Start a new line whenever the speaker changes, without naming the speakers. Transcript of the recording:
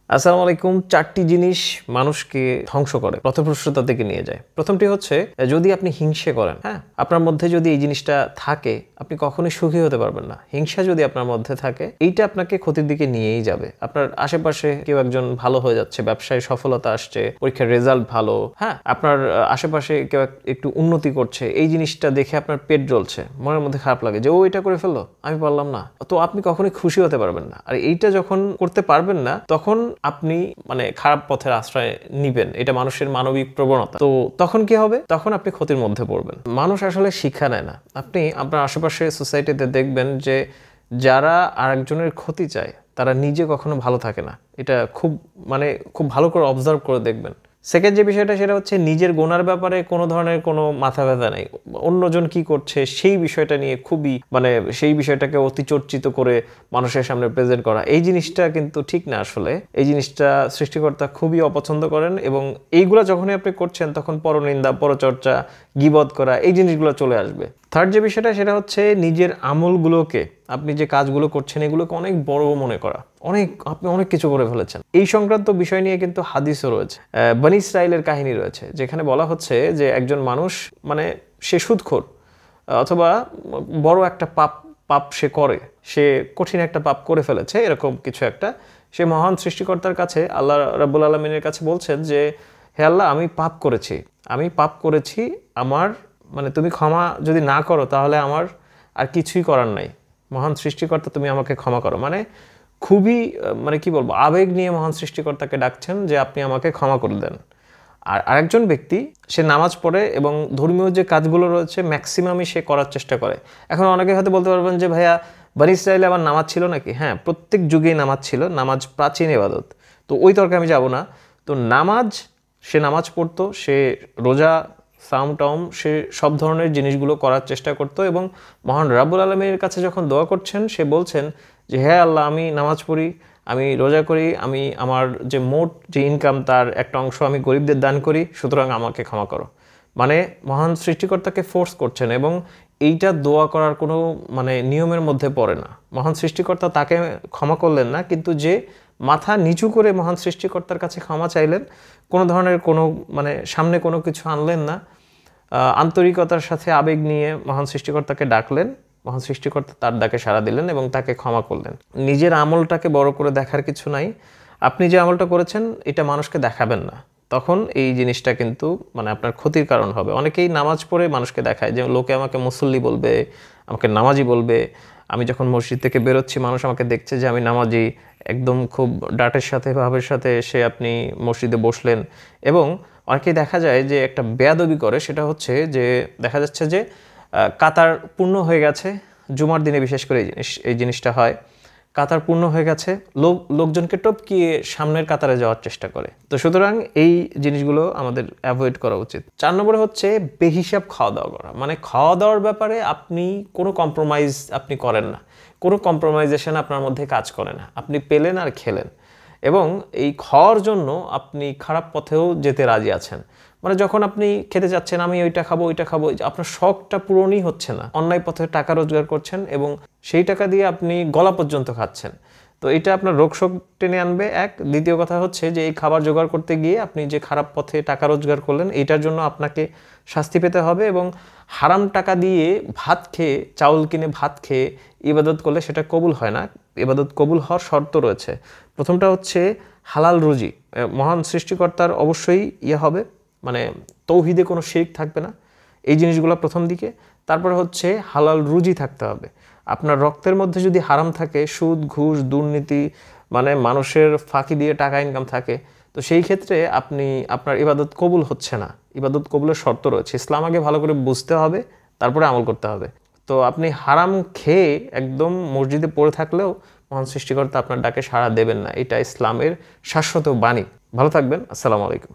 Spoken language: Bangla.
আসসালামু আলাইকুম। ৪টি জিনিস মানুষকে ধ্বংস করে, পথভ্রষ্টতা থেকে নিয়ে যায়। প্রথমটি হচ্ছে যদি আপনি হিংসে করেন, হ্যাঁ? আপনার মধ্যে যদি এই জিনিসটা থাকে, আপনি কখনোই সুখী হতে পারবেন না। হিংসা যদি আপনার মধ্যে থাকে, এইটা আপনাকে ক্ষতির দিকে নিয়েই যাবে। আপনার আশেপাশে কেউ একজন ভালো হয়ে যাচ্ছে, ব্যবসায় সফলতা আসছে, পরীক্ষার রেজাল্ট ভালো, হ্যাঁ? আপনার আশেপাশে কেউ একটু উন্নতি করছে, এই জিনিসটা দেখে আপনার পেট জ্বলছে, মনের মধ্যে খারাপ লাগে যে ও এটা করে ফেললো, আমি পারলাম না। তো আপনি কখনোই খুশি হতে পারবেন না। আর এইটা যখন করতে পারবেন না, তখন আপনি খারাপ পথের আশ্রয় নিবেন। এটা মানুষের মানবিক প্রবণতা। তো তখন কি হবে? তখন আপনি ক্ষতির মধ্যে পড়বেন। মানুষ আসলে শিক্ষা নেয় না। আপনি আপনার আশেপাশে সোসাইটিতে দেখবেন যে যারা আরেকজনের ক্ষতি চায় তারা নিজে কখনো ভালো থাকে না। এটা খুব ভালো করে অবজার্ভ করে দেখবেন। সেকেন্ড যে বিষয়টা সেটা হচ্ছে নিজের গোনার ব্যাপারে কোনো ধরনের কোনো মাথা ব্যথা নেই। অন্যজন কি করছে সেই বিষয়টা নিয়ে সেই বিষয়টাকে অতিচর্চিত করে মানুষের সামনে প্রেজেন্ট করা, এই জিনিসটা কিন্তু ঠিক না। আসলে এই জিনিসটা সৃষ্টিকর্তা খুবই অপছন্দ করেন এবং এইগুলা যখনই আপনি করছেন তখন পরনিন্দা, পরচর্চা, গীবত করা, এই জিনিসগুলো চলে আসবে। থার্ড যে বিষয়টা সেটা হচ্ছে নিজের আমলগুলোকে, আপনি যে কাজগুলো করছেন এগুলোকে অনেক বড় মনে করা। আপনি অনেক কিছু করে ফেলেছেন। এই সংক্রান্ত বিষয় নিয়ে কিন্তু হাদিসও রয়েছে, বনী ইসরাইলের কাহিনী রয়েছে, যেখানে বলা হচ্ছে যে একজন মানুষ সে সুদখোর অথবা বড় একটা পাপ সে করে, সে কঠিন একটা পাপ করে ফেলেছে, এরকম কিছু একটা। সে মহান সৃষ্টিকর্তার কাছে, আল্লাহ রাব্বুল আলামিনের কাছে বলছেন যে হে আল্লাহ, আমি পাপ করেছি, আমার তুমি ক্ষমা যদি না করো তাহলে আমার আর কিছুই করার নাই। মহান সৃষ্টিকর্তা, তুমি আমাকে ক্ষমা করো। খুবই কি বলবো, আবেগ নিয়ে মহান সৃষ্টিকর্তাকে ডাকছেন যে আপনি আমাকে ক্ষমা করে দেন। আর আরেকজন ব্যক্তি, সে নামাজ পড়ে এবং ধর্মীয় যে কাজগুলো রয়েছে ম্যাক্সিমামই সে করার চেষ্টা করে। এখন অনেকে হয়তো বলতে পারবেন যে ভাইয়া, বনী ইসরাইলে আবার নামাজ ছিল নাকি? হ্যাঁ, প্রত্যেক যুগেই নামাজ ছিল। নামাজ প্রাচীন ইবাদত, তো ওই তর্কে আমি যাব না। তো সে নামাজ পড়তো, সে রোজা, সাম টাউম, সে সব ধরনের জিনিসগুলো করার চেষ্টা করতো এবং মহান রাব্বুল আলামিনের কাছে যখন দোয়া করছেন, সে বলছেন যে হে আল্লাহ, আমি নামাজ পড়ি, আমি রোজা করি, আমি আমার যে মোট যে ইনকাম তার একটা অংশ আমি গরিবদের দান করি, সুতরাং আমাকে ক্ষমা করো। মহান সৃষ্টিকর্তাকে ফোর্স করছেন এবং এইটা দোয়া করার কোনো নিয়মের মধ্যে পড়ে না। মহান সৃষ্টিকর্তা তাকে ক্ষমা করলেন না, কিন্তু যে মাথা নিচু করে মহান সৃষ্টিকর্তার কাছে ক্ষমা চাইলেন, কোনো ধরনের সামনে কোনো কিছু আনলেন না, আন্তরিকতার সাথে আবেগ নিয়ে মহান সৃষ্টিকর্তাকে ডাকলেন, মহান সৃষ্টিকর্তা তার ডাকে সাড়া দিলেন এবং তাকে ক্ষমা করলেন। নিজের আমলটাকে বড় করে দেখার কিছু নাই। আপনি যে আমলটা করেছেন এটা মানুষকে দেখাবেন না, তখন এই জিনিসটা কিন্তু আপনার ক্ষতির কারণ হবে। অনেকেই নামাজ পড়ে মানুষকে দেখায় যে লোকে আমাকে মুসল্লি বলবে, আমাকে নামাজি বলবে। আমি যখন মসজিদ থেকে বেরোচ্ছি, মানুষ আমাকে দেখছে যে আমি নামাজি। একদম খুব ডাটের সাথে, ভাবের সাথে এসে আপনি মসজিদে বসলেন। এবং অনেকেই দেখা যায় যে একটা বেয়াদবি করে, সেটা হচ্ছে যে দেখা যাচ্ছে যে কাতার পূর্ণ হয়ে গেছে, জুমার দিনে বিশেষ করে এই জিনিসটা হয়। কাতার পূর্ণ হয়ে গেছে, লোকজনকে টপকিয়ে সামনের কাতারে যাওয়ার চেষ্টা করে। তো সুতরাং এই জিনিসগুলো আমাদের অ্যাভয়েড করা উচিত। 4 নম্বরে হচ্ছে বেহিসাব খাওয়া দাওয়া করা। খাওয়া দাওয়ার ব্যাপারে আপনি কোনো কম্প্রোমাইজ আপনি করেন না, কোনো কম্প্রোমাইজেশন আপনার মধ্যে কাজ করে না। আপনি পেলেন আর খেলেন এবং এই খাওয়ার জন্য আপনি খারাপ পথেও যেতে রাজি আছেন। যখন আপনি খেতে যাচ্ছেন, আমি ওইটা খাবো, আপনার শখটা পূরণই হচ্ছে না। অন্যায় পথে টাকা রোজগার করছেন এবং সেই টাকা দিয়ে আপনি গলা পর্যন্ত খাচ্ছেন। তো এটা আপনার রোগশোক টেনে আনবে, এক। দ্বিতীয় কথা হচ্ছে যে এই খাবার জোগাড় করতে গিয়ে আপনি যে খারাপ পথে টাকা রোজগার করলেন, এইটার জন্য আপনাকে শাস্তি পেতে হবে। এবং হারাম টাকা দিয়ে ভাত খেয়ে, চাউল কিনে ভাত খেয়ে ইবাদত করলে সেটা কবুল হয় না। ইবাদত কবুল হওয়ার শর্ত রয়েছে। প্রথমটা হচ্ছে হালাল রুজি। মহান সৃষ্টিকর্তার অবশ্যই হবে, তৌহিদে কোনো শিরক থাকবে না, এই জিনিসগুলো প্রথম দিকে। তারপরে হচ্ছে হালাল রুজি থাকতে হবে। আপনার রক্তের মধ্যে যদি হারাম থাকে, সুদ, ঘুষ, দুর্নীতি, মানুষের ফাঁকি দিয়ে টাকা ইনকাম থাকে, তো সেই ক্ষেত্রে আপনার ইবাদত কবুল হচ্ছে না। ইবাদত কবুলের শর্ত রয়েছে। ইসলাম আগে ভালো করে বুঝতে হবে, তারপরে আমল করতে হবে। তো আপনি হারাম খেয়ে একদম মসজিদে পড়ে থাকলেও মহান সৃষ্টিকর্তা আপনার ডাকে সাড়া দেবেন না। এটা ইসলামের শাশ্বত বাণী। ভালো থাকবেন। আসসালামু আলাইকুম।